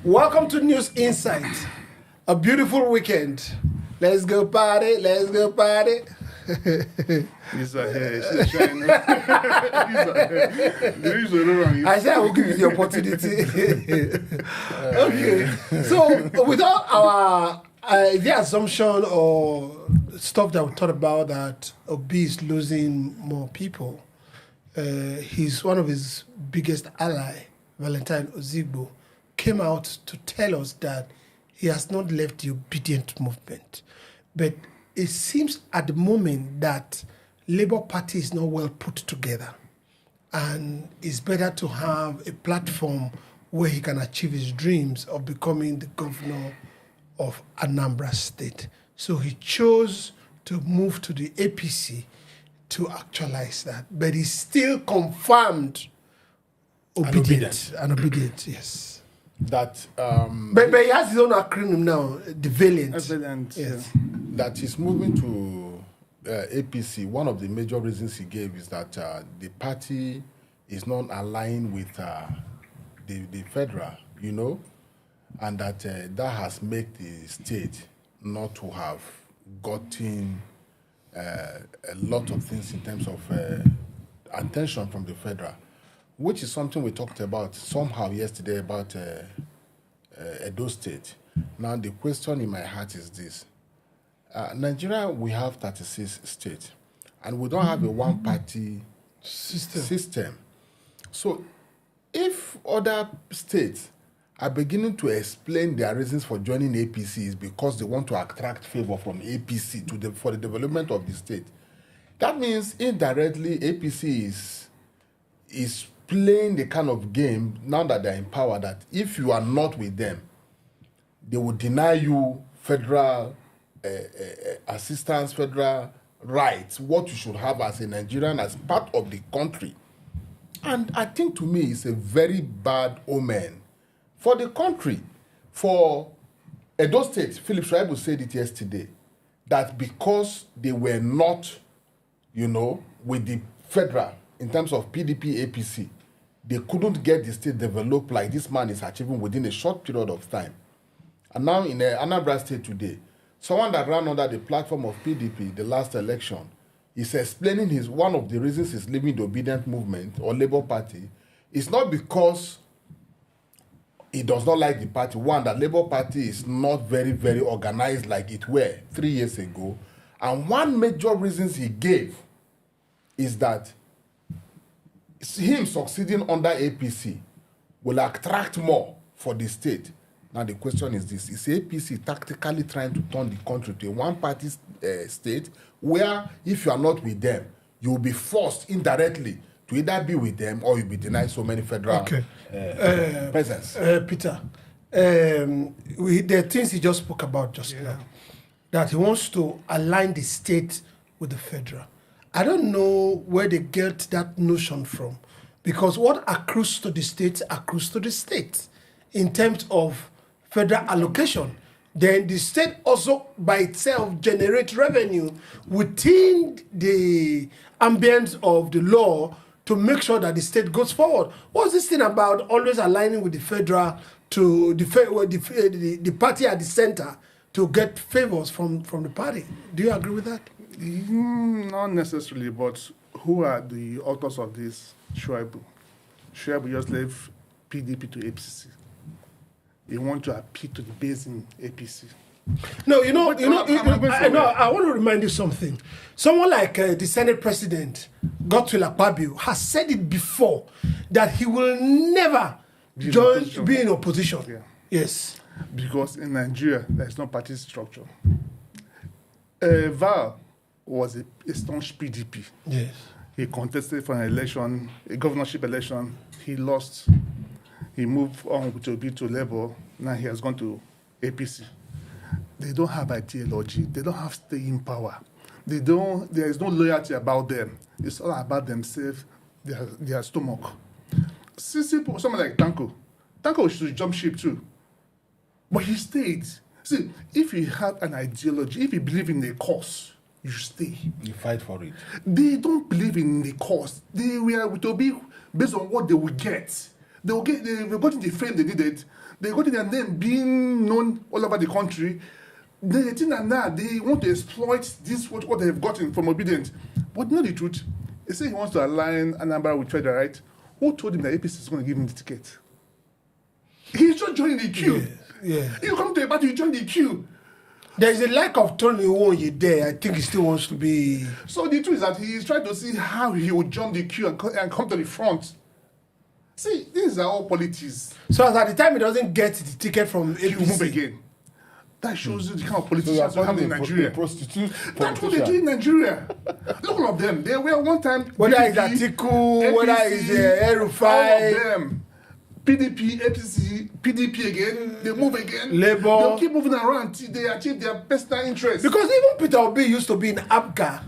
Welcome to News Insight. A beautiful weekend. Let's go party. Let's go party. He's ahead. She's shining. He's ahead. I said I will give you the opportunity. Okay. So, without our the assumption or stuff that we thought about that Obi is losing more people, he's one of his biggest ally, Valentine Ozigbo, came out to tell us that he has not left the Obidient Movement. But it seems at the moment that Labour Party is not well put together, and it's better to have a platform where he can achieve his dreams of becoming the governor of Anambra State. So he chose to move to the APC to actualize that. But he's still confirmed obedient. Yes. That but he has his own acronym now, the Valiant. Valiant, yes. that he's moving to APC. One of the major reasons he gave is that the party is not aligned with the federal, and that that has made the state not to have gotten a lot of things in terms of attention from the federal, which is something we talked about somehow yesterday about Edo State. Now, the question in my heart is this. Nigeria, we have 36 states, and we don't have a one-party system. So, if other states are beginning to explain their reasons for joining APC is because they want to attract favor from APC for the development of the state, that means indirectly APC is playing the kind of game now that they're in power that if you are not with them, they will deny you federal assistance, federal rights, what you should have as a Nigerian, as part of the country. And I think to me it's a very bad omen for the country. For Edo State, Philip Shaibu said it yesterday, that because they were not, with the federal in terms of PDP, APC, they couldn't get the state developed like this man is achieving within a short period of time. And now in Anambra State today, someone that ran under the platform of PDP the last election is explaining one of the reasons he's leaving the Obidient Movement or Labour Party is not because he does not like the party. One, that Labour Party is not very, very organized like it were 3 years ago. And one major reason he gave is that him succeeding under APC will attract more for the state. Now the question is this: is APC tactically trying to turn the country to a one-party state where if you are not with them, you will be forced indirectly to either be with them or you'll be denied so many federal presence? Peter, the things he just spoke about just now, that he wants to align the state with the federal. I don't know where they get that notion from, because what accrues to the state accrues to the state in terms of federal allocation. Then the state also by itself generates revenue within the ambience of the law to make sure that the state goes forward. What's this thing about always aligning with the federal to the party at the center to get favors from the party? Do you agree with that? Not necessarily, but who are the authors of this? Shaibu just left PDP to APC. They want to appeal to the base in APC. No, I want to remind you something. Someone like the Senate President, Godswill Akpabio, has said it before that he will never be in opposition. Yeah. Yes. Because in Nigeria, there's no party structure. Val was a staunch PDP. Yes. He contested for an election, a governorship election. He lost. He moved on to be to Labour. Now he has gone to APC. They don't have ideology. They don't have staying power. There is no loyalty about them. It's all about themselves, their stomach. Someone like Tanko should jump ship too. But he stayed. See, if you have an ideology, if you believe in a cause, you stay. You fight for it. They don't believe in the cause. They were to be based on what they will get. They got in the frame they needed. They got their name being known all over the country. They think that now they want to exploit this what they've gotten from Obidient. But you know the truth. They say he wants to align Anambra with Federal, right? Who told him that APC is going to give him the ticket? He's just joining the queue. Yeah. You come to a party, you join the queue. There's a lack of Tony Owoye there. I think he still wants to be. So the truth is that he is trying to see how he would jump the queue and come to the front. See, these are all politics. So as at the time he doesn't get the ticket from He will move APC. again. That shows you the kind of So politicians we have in Nigeria. prostitute. That's what they do in Nigeria. Look all of them. They were one time. Whether PDP, it's Atiku, whether it's all El-Rufai, of them. PDP, APC, PDP again. They move again. Labour. They'll keep moving around until they achieve their personal interest. because even Peter Obi used to be in ABGA.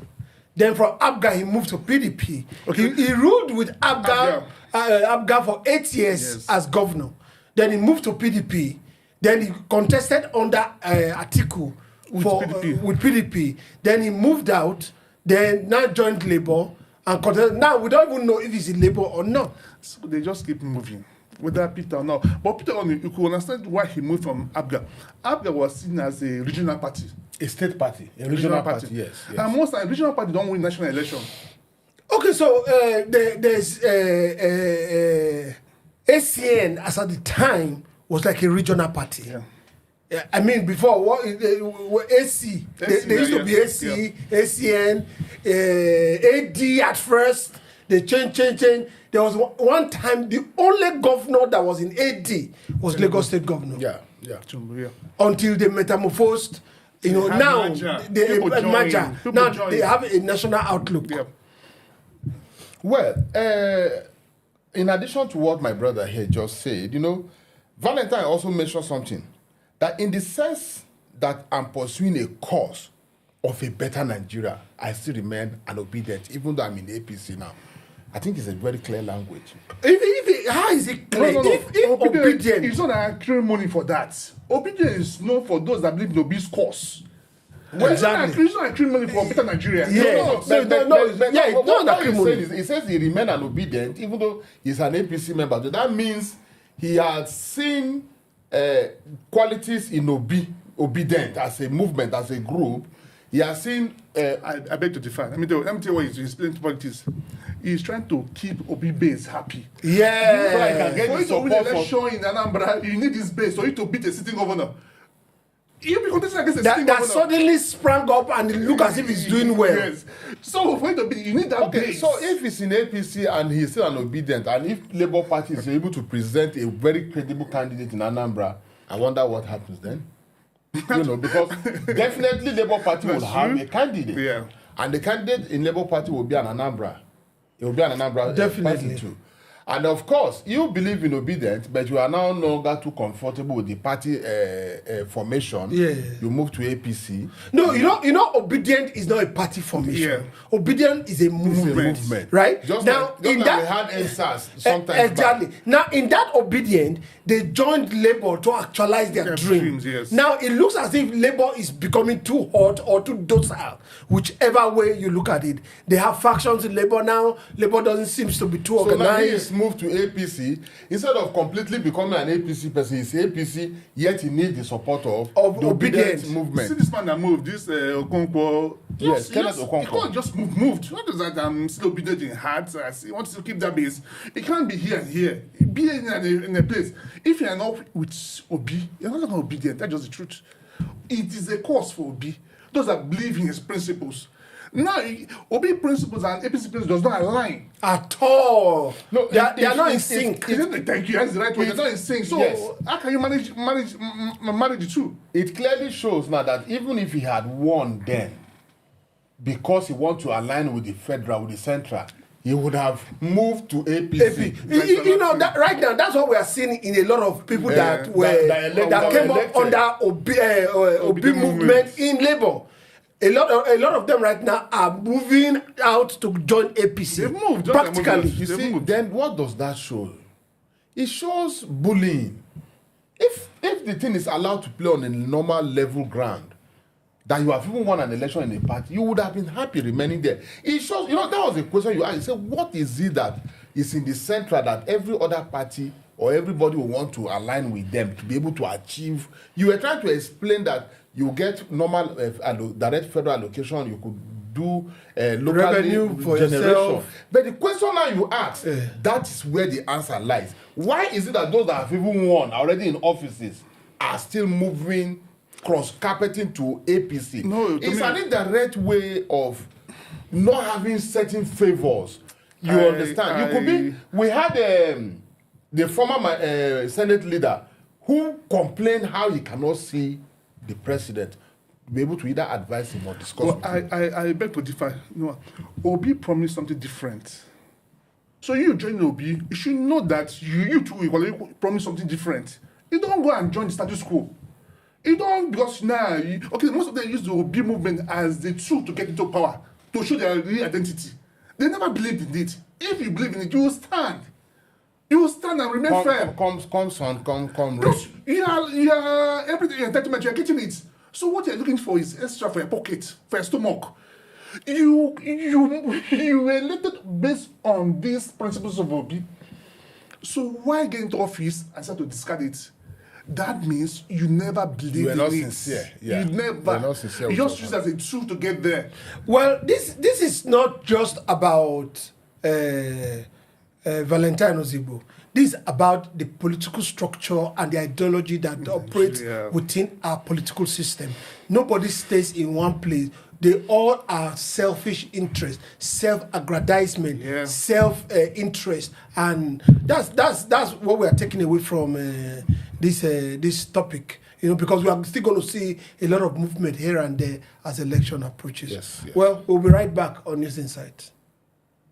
Then from ABGA he moved to PDP. Okay. He ruled with ABGA for 8 years Yes. as governor. Then he moved to PDP. Then he contested under Atiku with PDP. Then he moved out. Then now joined Labour and contested. Now we don't even know if he's in Labour or not. So they just keep moving, whether Peter or not. But Peter, you could understand why he moved from ABGA. ABGA was seen as a regional party. A state party, a regional party. Yes. And most times, regional party don't win national election. Okay, so there's ACN as at the time was like a regional party. Yeah. I mean, before AC, they used to be AC, ACN, AD at first. They changed. There was one time the only governor that was in AD was Lagos State governor. Yeah. Until they metamorphosed. Now they merger. Now they have a national outlook. Yeah. Well, in addition to what my brother here just said, Valentine also mentioned something, that in the sense that I'm pursuing a cause of a better Nigeria, I still remain an obedient, even though I'm in the APC now. I think it's a very clear language. How is it clear? No. If obedient, it's not an ceremony for that. Obedience is known for those that believe in Obi's cause. Well, Exactly. It's not a ceremony for better Nigeria. He says he remain an obedient, even though he's an APC member. So that means he has seen qualities in obedient as a movement, as a group. He has seen. I beg to differ. Let me tell you what he's explaining to politics. He's trying to keep Obi base happy. Yeah. So I can get the support for election in Anambra. You need this base for you to beat a sitting governor. You'll be contesting against a sitting that governor. suddenly sprang up and it look as if he's doing well. Yes. So for you to be, you need that base. So if he's in APC and he's still an obedient, and if Labour Party is able to present a very credible candidate in Anambra, I wonder what happens then. Because definitely Labour Party will have a candidate. Yeah. And the candidate in Labour Party will be an Anambra. It will be an Anambra Definitely. party too. And of course, you believe in obedience, but you are now no longer too comfortable with the party formation. Yeah. You move to APC. No, obedient is not a party formation. Yeah. Obedient is a movement. Right? Just now, like in we that had NSAS sometimes exactly. back. Now, in that obedient, they joined Labour to actualize their dreams. Yes. Now, it looks as if Labour is becoming too hot or too docile, whichever way you look at it. They have factions in Labour now. Labour doesn't seem to be too So now he organized. is moved to APC. Instead of completely becoming an APC person, he's APC, yet he needs the support of the obedient See movement. this man that moved, this Okonkwo. Yes, Kenneth Okonkwo. He can't just moved. What does that? I'm still obedient in heart. He wants to keep that base. It can't be here and here. Be in a place. If you are not with Obi, you're not longer obedient. That's just the truth. It is a cause for Obi. Those that believe in his principles. Now, Obi principles and APC principles does not align. At all. No, they are not in sync. Thank you. That's the right way. They're not in sync. So Yes. how can you manage the two? It clearly shows now that even if he had won then, because he wants to align with the federal, with the central, he would have moved to APC. That right now, that's what we are seeing in a lot of people that came up under Obi movement in Labour. A lot of them right now are moving out to join APC. They've moved. Practically. You see, then what does that show? It shows bullying. If the thing is allowed to play on a normal level ground, that you have even won an election in a party, you would have been happy remaining there. It shows, that was a question you asked. You said, what is it that is in the central that every other party or everybody will want to align with them to be able to achieve. You were trying to explain that you get normal direct federal allocation, you could do local revenue for generation. yourself. But the question now you ask, that is where the answer lies. Why is it that those that have even won already in offices are still moving cross-carpeting to APC? No, it's an indirect way of not having certain favors. You understand? You could be. We had the former Senate leader who complained how he cannot see the president to be able to either advise him or discuss with him. I beg to differ. Obi promised something different. So you join Obi, you should know that you too will promise something different. You don't go and join the status quo. You don't, because now, most of them use the Obi movement as the tool to get into power, to show their real identity. They never believed in it. If you believe in it, you will stand. You will stand and remain firm. Come, son, come. You are everything, your entitlement, you are getting it. So what you're looking for is extra for your pocket, for your stomach. You were elected based on these principles of Obi. So why get into office and start to discard it? That means you never believed in it. You were not sincere. Yeah. You never. You were not sincere. You just use it as a tool to get there. Well, this is not just about Valentine Ozigbo. This is about the political structure and the ideology that operates within our political system. Nobody stays in one place. They all are selfish interest, self-aggrandizement, self-interest, and that's what we are taking away from this topic. Because we are still going to see a lot of movement here and there as election approaches. Yes. Well, we'll be right back on News Insight.